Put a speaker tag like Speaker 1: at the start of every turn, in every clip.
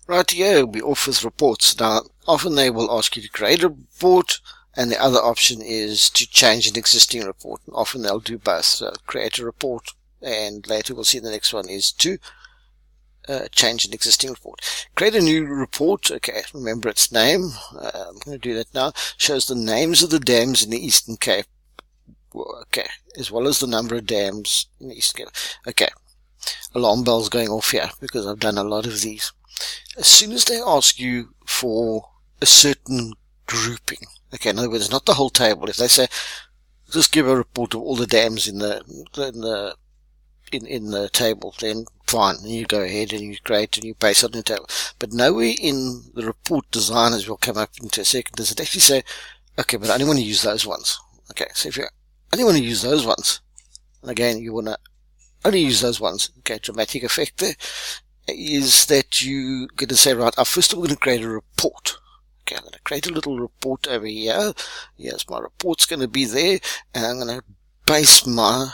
Speaker 1: Right here, we off with reports. Now, often they will ask you to create a report, and the other option is to change an existing report. Often they'll do both. So create a report, and later we'll see the next one is to change an existing report. Create a new report. Okay, remember its name. I'm going to do that now. Shows the names of the dams in the Eastern Cape. Okay, as well as the number of dams in the Eastern Cape. Okay, alarm bells going off here because I've done a lot of these. As soon as they ask you for a certain grouping, okay, in other words, not the whole table. If they say, just give a report of all the dams in the table, then fine, and you go ahead and you create and you base it on the table. But nowhere in the report design, as we'll come up into a second, does it actually say, okay, but I only want to use those ones. Okay, so if you only want to use those ones, and again, you want to only use those ones, okay, dramatic effect there, is that you're going to say, right, first of all, we're going to create a report. Okay, I'm going to create a little report over here. Yes, my report's going to be there, and I'm going to base my...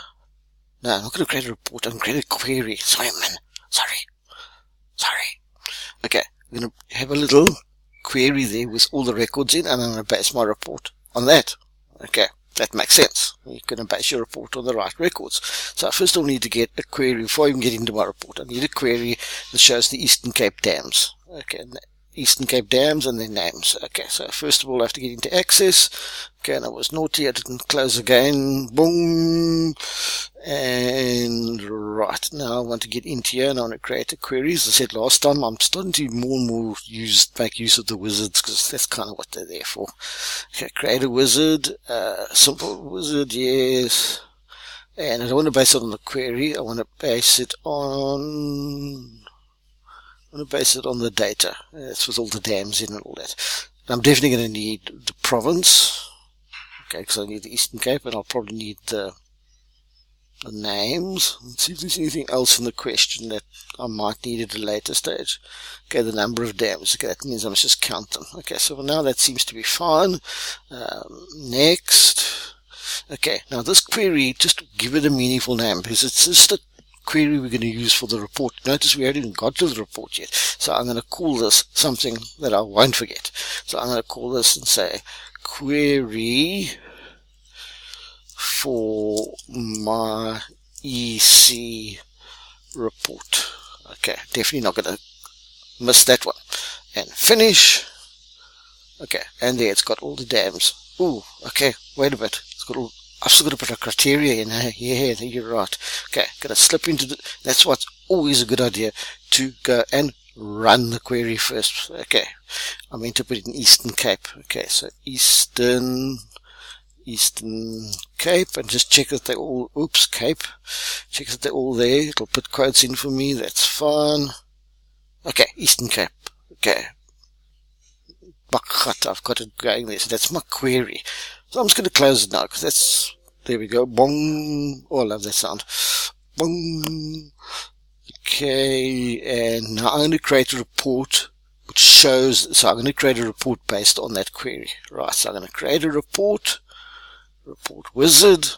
Speaker 1: No, I'm not going to create a report. I'm going to create a query. Sorry, man. Sorry. Okay, I'm going to have a little query there with all the records in, and I'm going to base my report on that. Okay, that makes sense. You're going to base your report on the right records. So I first of all need to get a query before I even get into my report. I need a query that shows the Eastern Cape dams. Okay, Eastern Cape dams and their names. Okay, so first of all I have to get into access. Okay, and I was naughty, I didn't close again. Boom. And right, now I want to get into here and I want to create a query. As I said last time, I'm starting to more and more make use of the wizards because that's kind of what they're there for. Okay, create a wizard, simple wizard, yes. And I don't want to base it on the query, I want to base it on the data. That's with all the dams in and all that. I'm definitely going to need the province, okay, because I need the Eastern Cape, and I'll probably need the names. Let's see if there's anything else in the question that I might need at a later stage. Okay, the number of dams. Okay, that means I must just count them. Okay, so for now that seems to be fine. Next. Okay, now this query, just give it a meaningful name, because it's just a query we're going to use for the report. Notice we haven't even got to the report yet. So I'm going to call this something that I won't forget. So I'm going to call this and say query for my EC report. Okay, definitely not going to miss that one. And finish. Okay, and there it's got all the dams. Ooh, okay, wait a bit. It's got all... I've still got to put a criteria in. Yeah, you're right. Okay, gonna slip into the... That's what's always a good idea, to go and run the query first. Okay, I meant to put it in Eastern Cape. Okay, so Eastern Cape, and just check that they're all... Oops, Cape. Check that they're all there. It'll put quotes in for me. That's fine. Okay, Eastern Cape. Okay. Bakgat, I've got it going there. So that's my query. So I'm just going to close it now, because that's, there we go, bong, oh I love that sound, bong, okay, and now I'm going to create a report which shows, so I'm going to create a report based on that query, right, so I'm going to create a report wizard,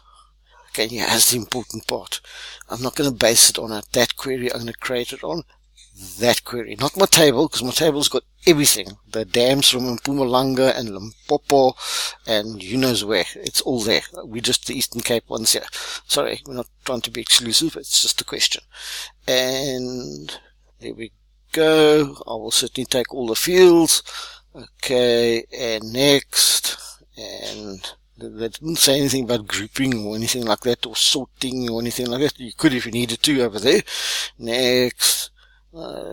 Speaker 1: okay, here's the important part, I'm not going to base it on that query, I'm going to create it on that query, not my table, because my table's got everything, the dams from Mpumalanga and Limpopo and you knows where, it's all there. We just the Eastern Cape ones here. Sorry, we're not trying to be exclusive, it's just a question. And there we go. I will certainly take all the fields. Okay, and next, and they didn't say anything about grouping or anything like that, or sorting or anything like that. You could if you needed to over there. Next.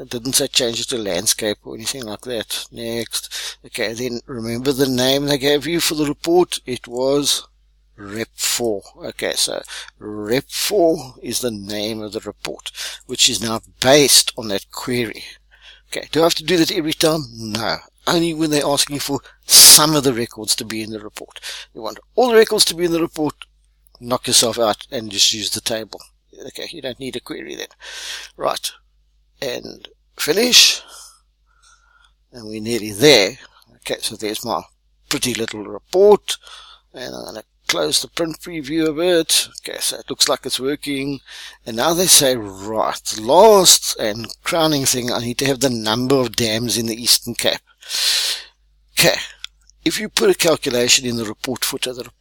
Speaker 1: Didn't say change it to landscape or anything like that. Next. Okay, then remember the name they gave you for the report? It was Rep4. Okay, so Rep4 is the name of the report, which is now based on that query. Okay, do I have to do that every time? No. Only when they're asking for some of the records to be in the report. You want all the records to be in the report, knock yourself out and just use the table. Okay, you don't need a query then. Right. And finish, and we're nearly there. Okay, so there's my pretty little report, and I'm going to close the print preview of it. Okay, so it looks like it's working. And now they say, right, last and crowning thing, I need to have the number of dams in the Eastern Cape. Okay, if you put a calculation in the report footer, the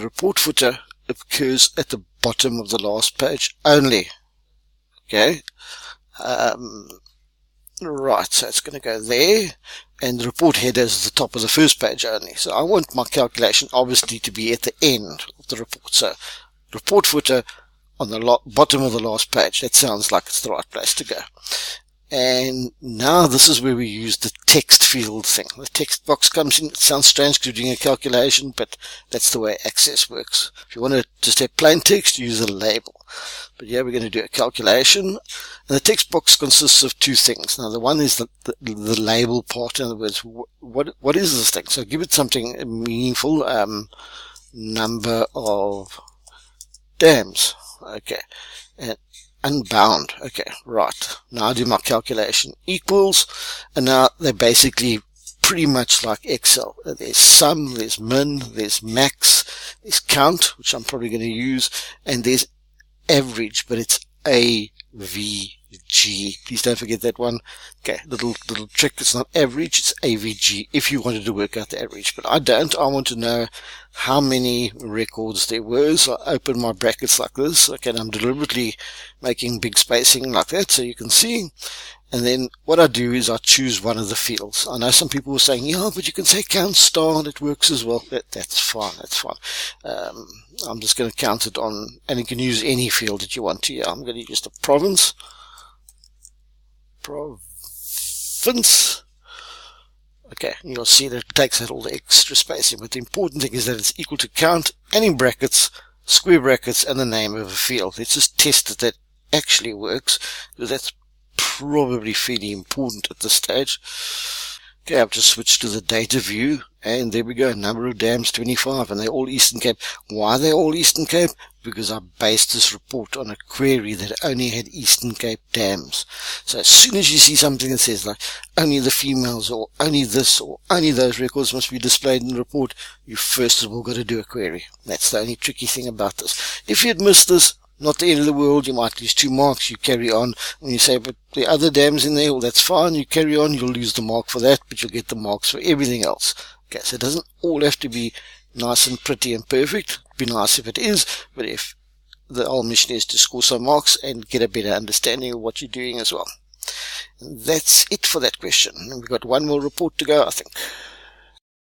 Speaker 1: report footer occurs at the bottom of the last page only. Okay, right, so it's going to go there, and the report header is the top of the first page only. So I want my calculation obviously to be at the end of the report. So report footer on the bottom of the last page. That sounds like it's the right place to go. And now this is where we use the text field thing. The text box comes in. It sounds strange because you're doing a calculation, but that's the way Access works. If you want to just have plain text, use a label. But yeah, we're going to do a calculation. And the text box consists of two things. Now, the one is the label part. In other words, what is this thing? So give it something meaningful. Number of dams. Okay. And unbound. Okay, right. Now I do my calculation equals, and now they're basically pretty much like Excel. There's sum, there's min, there's max, there's count, which I'm probably going to use, and there's average, but it's AVG. Please don't forget that one. Okay, little trick. It's not average, it's AVG if you wanted to work out the average, but I don't. I want to know how many records there were. So I open my brackets like this. Okay, and I'm deliberately making big spacing like that so you can see. And then what I do is I choose one of the fields. I know some people were saying, yeah, but you can say count star and it works as well. That's fine. That's fine. I'm just going to count it on, and you can use any field that you want to. Yeah, I'm going to use the province. Okay, you'll see that it takes out all the extra spacing, but the important thing is that it's equal to count, and in brackets, square brackets, and the name of a field. Let's just test that that actually works, because that's probably fairly important at this stage. Okay, I've just switched to the data view, and there we go, number of dams 25, and they're all Eastern Cape. Why are they all Eastern Cape? Because I based this report on a query that only had Eastern Cape dams. So as soon as you see something that says like only the females, or only this, or only those records must be displayed in the report, you first of all got to do a query. That's the only tricky thing about this. If you had missed this, not the end of the world, you might lose 2 marks, you carry on, and you say, but the other dams in there, well, that's fine, you carry on, you'll lose the mark for that, but you'll get the marks for everything else. Okay, so it doesn't all have to be nice and pretty and perfect. It'd be nice if it is, but if the whole mission is to score some marks and get a better understanding of what you're doing as well. And that's it for that question. And we've got one more report to go, I think.